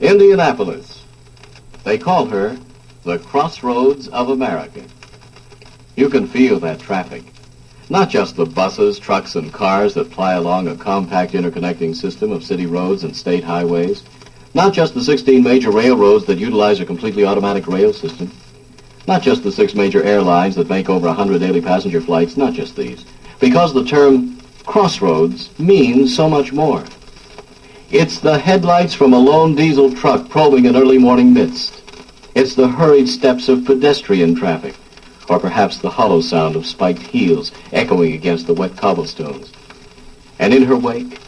Indianapolis. They call her the crossroads of America. You can feel that traffic. Not just the buses, trucks, and cars that ply along a compact interconnecting system of city roads and state highways. Not just the 16 major railroads that utilize a completely automatic rail system. Not just the 6 major airlines that make over 100 daily passenger flights. Not just these. Because the term crossroads means so much more. It's the headlights from a lone diesel truck probing an early morning mist. It's the hurried steps of pedestrian traffic, or perhaps the hollow sound of spiked heels echoing against the wet cobblestones. And in her wake,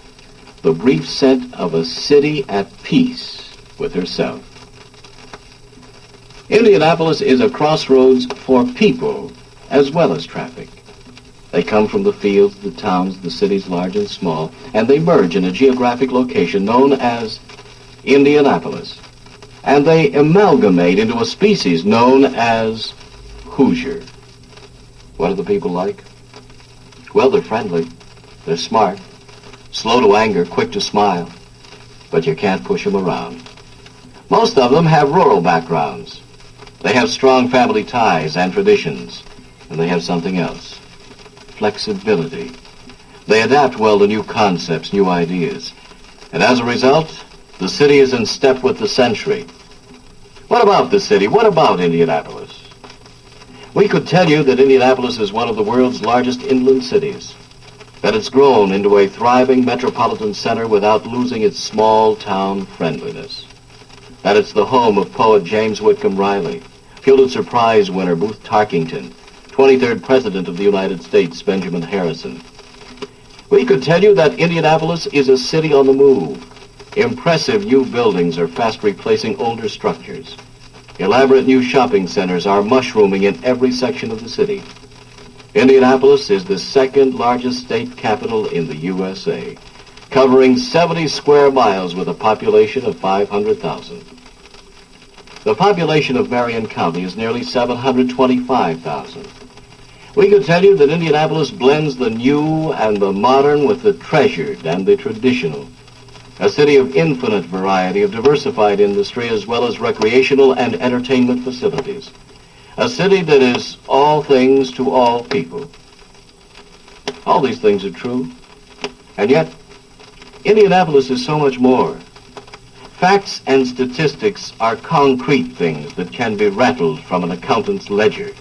the brief scent of a city at peace with herself. Indianapolis is a crossroads for people as well as traffic. They come from the fields, the towns, the cities large and small, and they merge in a geographic location known as Indianapolis. And they amalgamate into a species known as Hoosier. What are the people like? Well, they're friendly, they're smart, slow to anger, quick to smile, but you can't push them around. Most of them have rural backgrounds. They have strong family ties and traditions, and they have something else. Flexibility. They adapt well to new concepts, new ideas. And as a result, the city is in step with the century. What about the city? What about Indianapolis? We could tell you that Indianapolis is one of the world's largest inland cities, that it's grown into a thriving metropolitan center without losing its small-town friendliness, that it's the home of poet James Whitcomb Riley, Pulitzer Prize winner Booth Tarkington, 23rd President of the United States, Benjamin Harrison. We could tell you that Indianapolis is a city on the move. Impressive new buildings are fast replacing older structures. Elaborate new shopping centers are mushrooming in every section of the city. Indianapolis is the second largest state capital in the USA, covering 70 square miles with a population of 500,000. The population of Marion County is nearly 725,000. We could tell you that Indianapolis blends the new and the modern with the treasured and the traditional. A city of infinite variety of diversified industry as well as recreational and entertainment facilities. A city that is all things to all people. All these things are true. And yet, Indianapolis is so much more. Facts and statistics are concrete things that can be rattled from an accountant's ledger.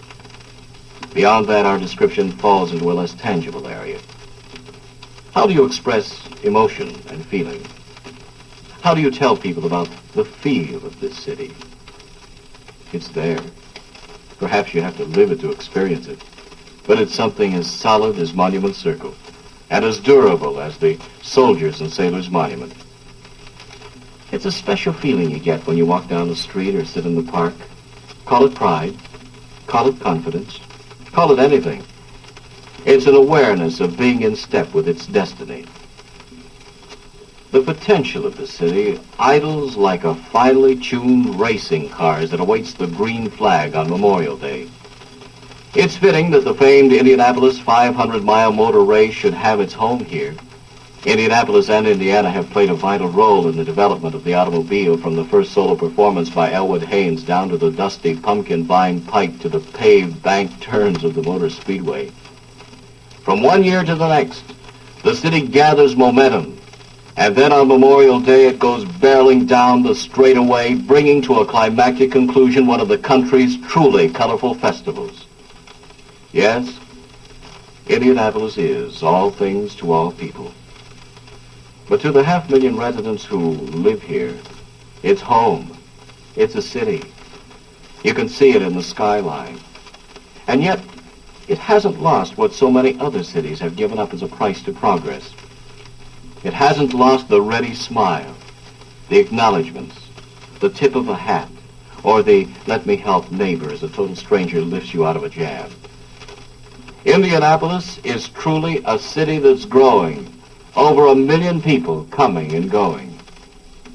Beyond that, our description falls into a less tangible area. How do you express emotion and feeling? How do you tell people about the feel of this city? It's there. Perhaps you have to live it to experience it. But it's something as solid as Monument Circle, and as durable as the Soldiers and Sailors Monument. It's a special feeling you get when you walk down the street or sit in the park. Call it pride. Call it confidence. Call it anything. It's an awareness of being in step with its destiny. The potential of the city idles like a finely tuned racing car that awaits the green flag on Memorial Day. It's fitting that the famed Indianapolis 500-mile motor race should have its home here. Indianapolis and Indiana have played a vital role in the development of the automobile, from the first solo performance by Elwood Haynes down to the dusty pumpkin vine pike to the paved bank turns of the motor speedway. From one year to the next, the city gathers momentum, and then on Memorial Day it goes barreling down the straightaway, bringing to a climactic conclusion one of the country's truly colorful festivals. Yes, Indianapolis is all things to all people. But to the 500,000 residents who live here, it's home. It's a city. You can see it in the skyline. And yet, it hasn't lost what so many other cities have given up as a price to progress. It hasn't lost the ready smile, the acknowledgments, the tip of a hat, or the let me help neighbor as a total stranger lifts you out of a jam. Indianapolis is truly a city that's growing. Over 1 million people coming and going.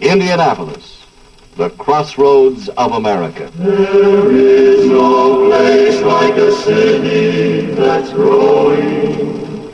Indianapolis, the crossroads of America. There is no place like a city that's growing.